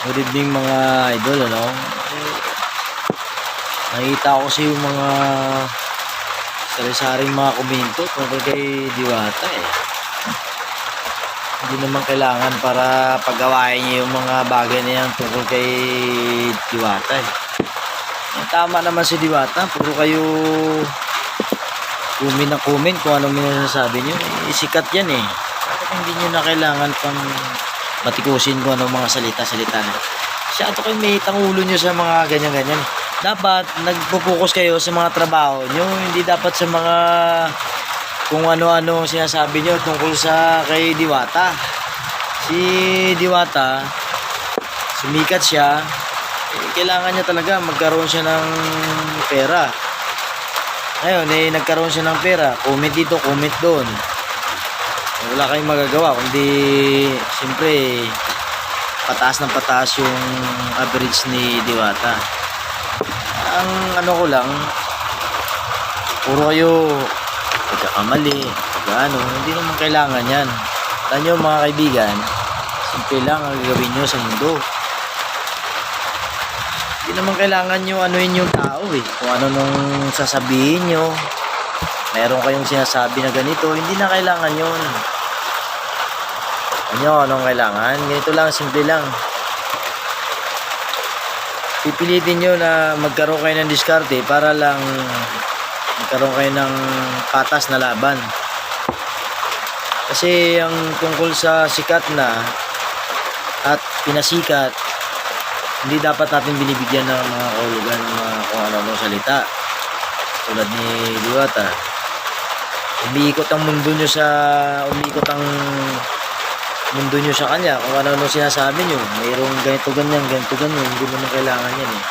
Good evening mga idol, ano? Nakita ko kasi yung mga sari-saring mga komento tungkol kay Diwata eh. Hindi naman kailangan para paggawain niya yung mga bagay na yan tungkol kay Diwata eh. Tama naman si Diwata, puro kayo comment na comment kung anong minasabi nyo. Sikat yan eh. Bakit hindi nyo na kailangan pang matikusin kung anong mga salita-salita na. Masyado kayo may ulo nyo sa mga ganyan-ganyan. Dapat nagpo-focus kayo sa mga trabaho nyo, hindi dapat sa mga kung ano-ano sinasabi nyo tungkol sa kay Diwata. Si Diwata, sumikat siya, kailangan niya talaga magkaroon siya ng pera. Ngayon, nagkaroon siya ng pera, comment dito, comment doon. Wala kayong magagawa kundi siyempre pataas ng pataas yung average ni Diwata. Ang ano ko lang, puro kayo pagkakamali, hindi naman kailangan yan. Alam nyo mga kaibigan, simple lang ang gagawin nyo sa mundo. Hindi naman kailangan nyo anuin yung tao eh. Kung ano nung sasabihin nyo, meron kayong sinasabi na ganito, hindi na kailangan yun. Anong kailangan? Ganito lang, simple lang. Pipilitin nyo na magkaroon kayo ng diskarte para lang magkaroon kayo ng patas na laban. Kasi ang tungkol sa sikat na at pinasikat, hindi dapat natin binibigyan ng mga kahulugan, mga kung ano salita. Tulad ni Diwata. Umiikot ang mundo nyo sa kanya kung ano sinasabi nyo. Mayroong ganito ganyan, hindi naman kailangan yan eh.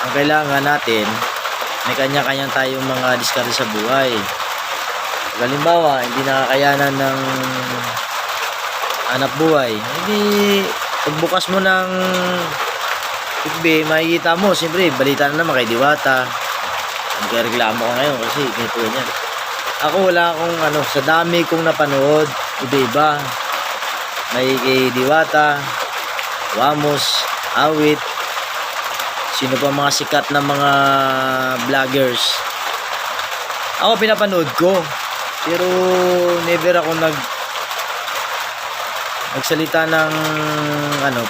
Ang kailangan natin, may kanya-kanyang tayong mga diskarte sa buhay. Halimbawa, hindi nakakayanan ng hanap buhay, hindi pagbukas mo ng FB, makikita mo, siyempre balita na naman kay Diwata. Nagreklamo ka ngayon kasi ganito yan. Ako wala akong sa dami kong napanood, iba-iba. May kay Diwata, Wamos, Awit, sino pa mga sikat na mga vloggers. Ako pinapanood ko, pero never ako nagsalita ng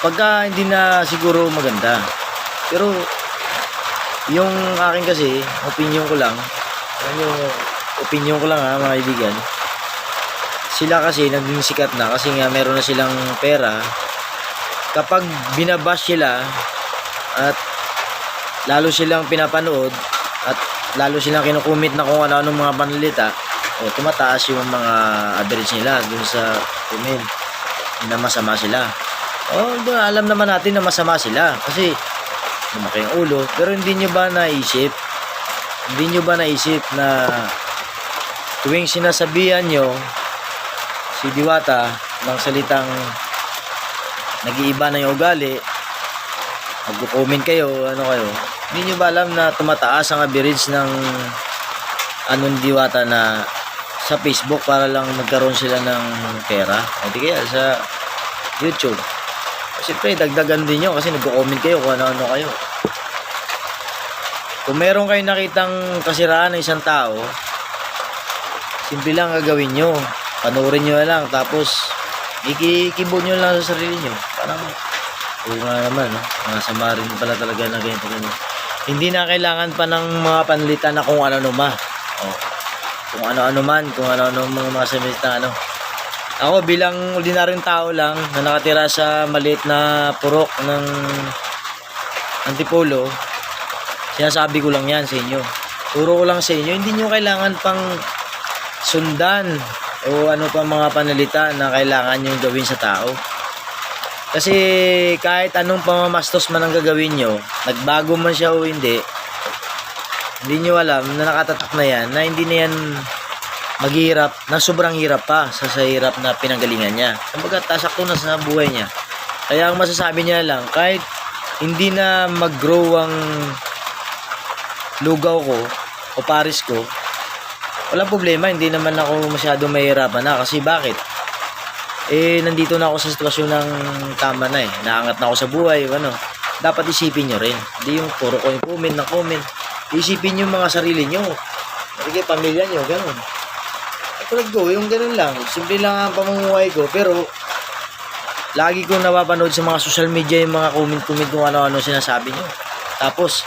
pagka hindi na siguro maganda. Pero yung akin kasi, opinion ko lang mga kaibigan. Sila kasi naging sikat na kasi nga meron na silang pera. Kapag binabash sila at lalo silang pinapanood at lalo silang kinukomment na kung ano-anong mga panlilita, tumataas yung mga average nila dun sa comment na masama sila. Alam naman natin na masama sila kasi lumaki ang ulo. Pero hindi nyo ba naisip na tuwing sinasabihan nyo si Diwata ng salitang nag-iiba na yung ugali, mag-comment kayo, hindi nyo ba alam na tumataas ang average ng Diwata na sa Facebook para lang magkaroon sila ng pera? O di kaya sa YouTube. Siyempre, dagdagan din nyo kasi nag-comment kayo kung ano kayo. Kung meron kayo nakitang kasiraan ng isang tao, simple lang gagawin nyo. Panoorin nyo lang, tapos ikikibo nyo lang sa sarili nyo. Parang, nga naman, masama rin pala talaga na ganito. Hindi na kailangan pa ng mga panlita na kung ano-ano ma. Kung ano-ano man, kung ano-ano mga salita Ako bilang ordinaryong tao lang na nakatira sa maliit na purok ng Antipolo, sinasabi ko lang yan sa inyo. Turo ko lang sa inyo, hindi nyo kailangan pang sundan o ano pa mga panalita na kailangan nyo gawin sa tao. Kasi kahit anong pamamastos man ang gagawin nyo, nagbago man siya o hindi nyo alam na nakatatak na yan, na hindi na yan maghihirap, na sobrang hirap pa sa hirap na pinanggalingan niya. Kumbaga, tasakto na sa buhay niya. Kaya ang masasabi niya lang, kahit hindi na mag-grow ang lugaw ko o paris ko, walang problema, hindi naman ako masyadong mahirapan na. Kasi bakit? nandito na ako sa sitwasyon ng tama na eh. Naangat na ako sa buhay, ano. Dapat isipin nyo rin. Hindi yung puro ko yung comment ng comment. Isipin nyo yung mga sarili nyo. Sige, pamilya nyo, ganun. Tulad ko, yung ganun lang. Simple lang ang pamumuhay ko. Pero, lagi ko napapanood sa mga social media yung mga comment-comment kung ano-ano sinasabi nyo. Tapos,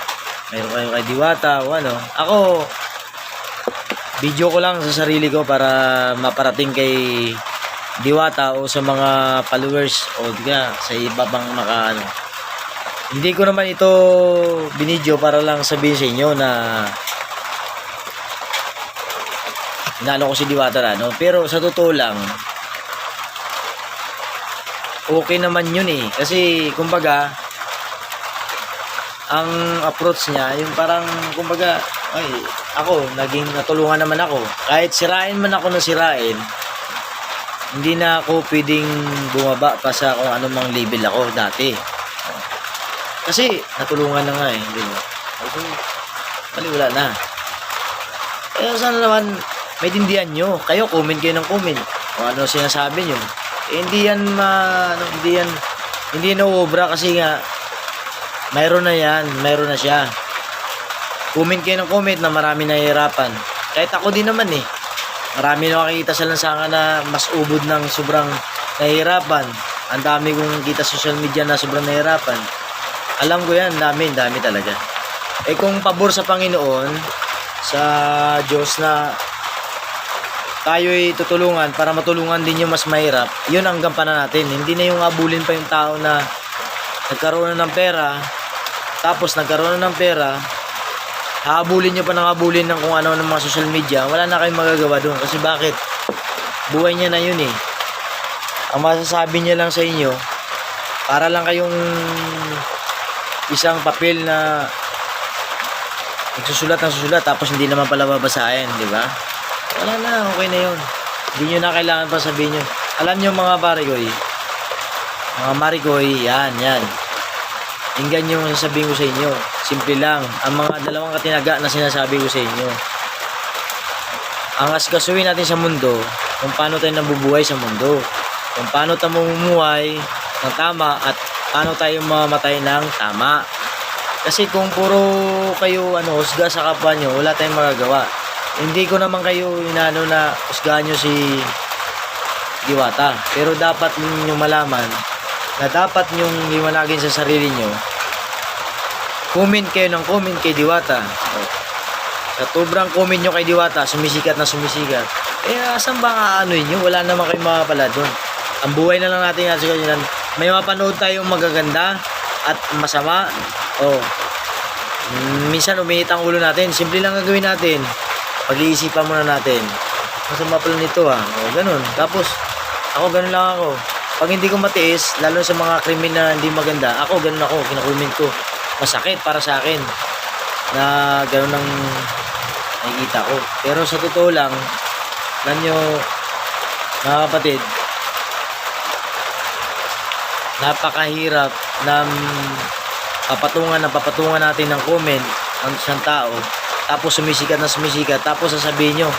mayroon kayo kay Diwata o ano. Ako, video ko lang sa sarili ko para maparating kay Diwata o sa mga followers o sa iba pang maka ano. Hindi ko naman ito binidyo para lang sabihin sa inyo na inalo ko si Diwata na, no? Pero sa totoo lang, okay naman yun eh. Kasi, kumbaga, ang approach niya, yung parang, kumbaga, ay, ako, naging natulungan naman ako. Kahit sirain man ako ng sirain, hindi na ako pwedeng bumaba pa sa kung anumang level ako dati. Kasi, natulungan na nga eh. Di ba? Kasi, wala na. Kaya sana naman, may dindihan nyo. Kayo, comment kayo ng comment. Kung ano sinasabi nyo. Hindi yan hindi na obra kasi nga mayroon na yan, mayroon na siya. Comment kayo ng comment na marami nahihirapan. Kahit ako din naman eh. Marami na nakikita sa lansangan na mas ubod ng sobrang nahihirapan. Ang dami kong kita sa social media na sobrang nahihirapan. Alam ko yan, dami talaga. Eh kung pabor sa Panginoon, sa Diyos na tayo'y tutulungan para matulungan din yung mas mahirap, yun ang gampanan natin. Hindi na yung abulin pa yung tao na nagkaroon na ng pera, tapos nagkaroon na ng pera, haabulin nyo pa ng habulin ng kung ano ng mga social media, wala na kayong magagawa doon. Kasi bakit? Buhay niya na yun eh. Ang masasabi niya lang sa inyo, para lang kayong isang papel na nagsusulat ng susulat tapos hindi naman pala babasahin, di ba? Wala na, okay na yun. Hindi nyo na kailangan pa sabihin nyo. Alam nyo mga parigoy, mga marigoy, yan. Inggan nyo ang sasabihin ko sa inyo. Simple lang. Ang mga dalawang katinaga na sinasabi ko sa inyo. Ang askasuhin natin sa mundo, kung paano tayo nabubuhay sa mundo. Kung paano tayo mamumuhay ng tama at paano tayo mamatay ng tama. Kasi kung puro kayo husga sa kapwa nyo, wala tayong magagawa. Hindi ko naman kayo inano na husgahan nyo si Diwata. Pero dapat ninyong malaman na dapat nyong liwanagin sa sarili nyo. Comment kayo ng comment kay Diwata. Sa sobrang comment nyo kay Diwata, sumisikat na sumisikat. Asan ba nga nyo? Wala naman kayong makapala doon. Ang buhay na lang natin kasi may mapanood tayong magaganda at masama. Minsan umiinit ang ulo natin. Simple lang ang gawin natin. Pag-iisipan muna natin. Masama pala nito ganun. Tapos, ako ganun lang ako. Pag hindi ko matiis, lalo sa mga krimen na hindi maganda, ako ganun ako, kinakomment ko. Masakit para sa akin na ganun ang nakikita ko. Pero sa totoo lang, alam nyo, mga kapatid, napakahirap na papatungan natin ng comment ang isang tao. Tapos sumisikat na sumisikat, tapos sasabihin nyo,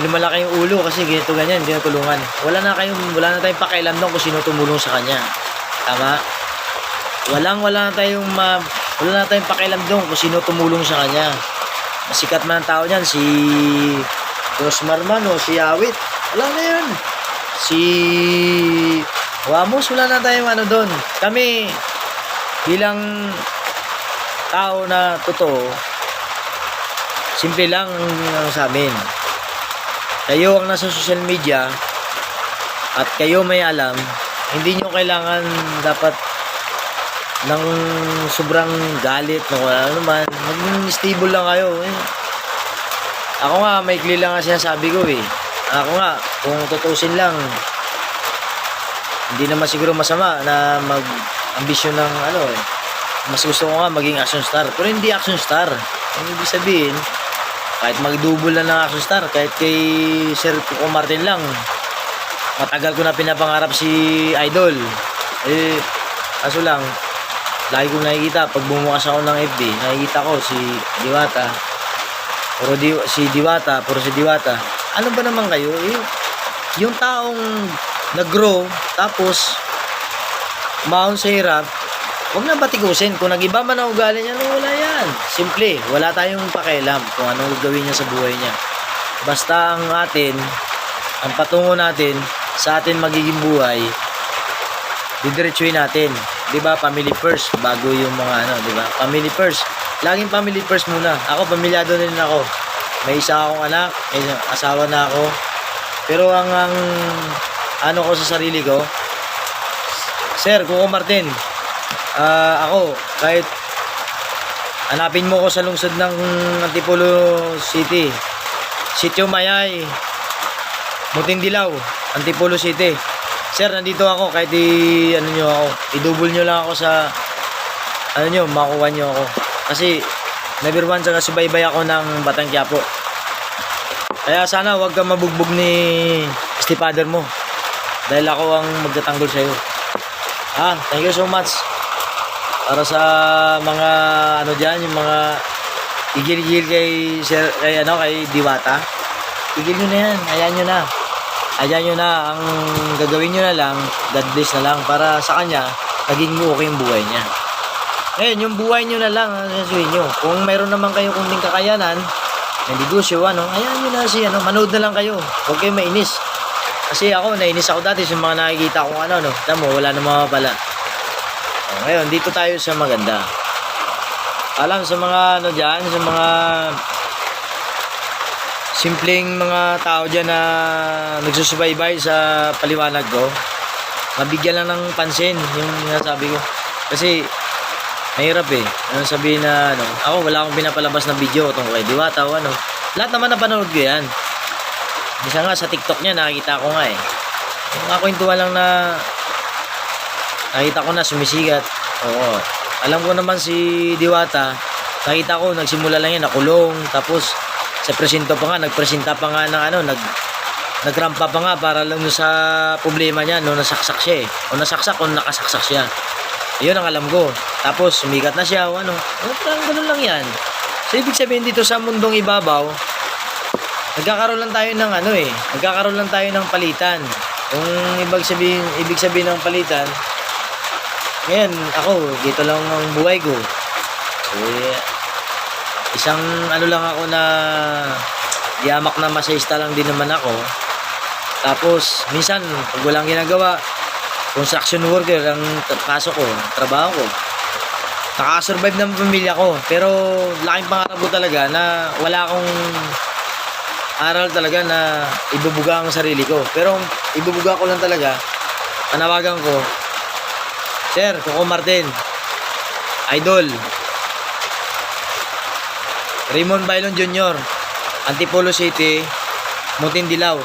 lumalaki yung ulo kasi ganito ganyan, hindi natulungan. Wala na tayong pakialam doon kung sino tumulong sa kanya. Tama? Wala na tayong pakialam doon kung sino tumulong sa kanya. Masikat man ang tao niyan, si Rosmar man o si Awit. Wala na yun. Si Wamos, wala na tayong doon. Kami, bilang tao na totoo, simple lang ang sa amin. Kayo ang nasa social media at kayo may alam, hindi nyo kailangan dapat ng sobrang galit na wala naman. Maging stable lang kayo. Ako nga, maikli lang ang sinasabi ko eh. Ako nga, kung tutusin lang, hindi naman siguro masama na mag-ambisyon ng mas gusto ko nga maging action star. Pero hindi action star. Ang ibig sabihin, kahit mag-double na ng action star, kahit kay Sir Coco Martin lang, matagal ko na pinapangarap si Idol. Kaso lang, lagi kong nakikita, pag bumukas ako ng FB, nakikita ko si Diwata. Puro si Diwata. Ano ba naman kayo? yung taong nag-grow, tapos maon sa hirap, huwag na batikusin. Kung nag-iba man ang ugali niya, no, wala yan. Simple, wala tayong pakialam kung anong gagawin niya sa buhay niya. Basta ang atin, ang patungo natin, sa atin magiging buhay, didiretsuhin natin. 'Di ba? Family first bago yung mga ano, 'di ba? Family first. Laging family first muna. Ako pamilyado na rin ako. May isa akong anak, may asawa na ako. Pero ang ano ko sa sarili ko, Sir Coco Martin, ako kahit hanapin mo ko sa lungsod ng Antipolo City, Sitio Mayay, Mutindilaw, Antipolo City. Sir, nandito ako kahit ano nyo ako, i-double nyo lang ako sa ano nyo, makuha nyo ako. Kasi number 1 sa kasubaybay ako ng Batang Quiapo. Kaya sana wag ka mabugbog ni stepfather mo. Dahil ako ang magtatanggol sa'yo. Thank you so much. Para sa mga ano dyan, yung mga igil-igil kay Sir, kay Diwata. Igil nyo na yan, ayan nyo na. Ayan nyo na, ang gagawin nyo na lang, God bless na lang para sa kanya, naging okay yung buhay niya. Ngayon, yung buhay nyo na lang, sasabihin nyo. Kung mayroon naman kayo kunting kakayanan, ng negosyo, ayan nyo na manood na lang kayo. Huwag kayong mainis. Kasi ako, nainis ako dati sa mga nakikita kong tamo, wala na mga pala. Ngayon, dito tayo sa maganda. Alam sa mga dyan, sa mga simpleng mga tao dyan na nagsusubaybay sa paliwanag ko, mabigyan lang ng pansin yung sinasabi ko. Kasi mahirap sabihin na ako wala akong pinapalabas na video tungkol kay Diwata o lahat naman napanood ko yan. Isa nga sa TikTok niya nakikita ko nga yung kwentuhan lang na nakita ko na sumisigat. Oo, alam ko naman si Diwata, nakita ko nagsimula lang yan nakulong, tapos sa presinto pa nga, nagpresenta pa nga ng nagrampa pa nga para lang sa problema niya nasaksak siya o nasaksak o nakasaksak siya. Yun ang alam ko. Tapos sumikat na siya o parang ganun lang yan. So ibig sabihin dito sa mundong ibabaw, nagkakaroon lang tayo ng nagkakaroon lang tayo ng palitan. Kung ibig sabihin ng palitan, ngayon ako, dito lang ang buhay ko. Isang lang ako na yamak na masayista lang din naman ako. Tapos minsan pag walang ginagawa, construction worker ang pasok ko, trabaho ko. Nakasurvive ng pamilya ko. Pero laking pangarap ko talaga na wala akong aral talaga na ibubuga ang sarili ko. Pero ibubuga ko lang talaga, panawagan ko, Sir Coco Martin, Idol Raymond Bailon Jr., Antipolo City, Mutindilaw.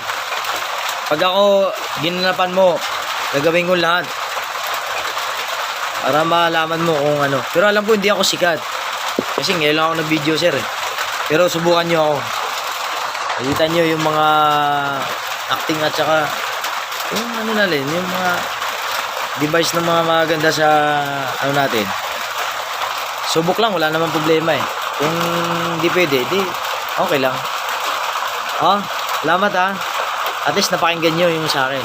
Pag ako ginanapan mo, gagawin ko lahat para malaman mo kung Pero alam ko hindi ako sikat. Kasi ngayon lang ako nag-video, sir. Pero subukan nyo ako. Nakita nyo yung mga acting at saka yung yung mga device ng mga maganda sa natin. Subok lang, wala namang problema Kung hindi pwede, di okay lang. Salamat At least napakinggan nyo yung sa akin.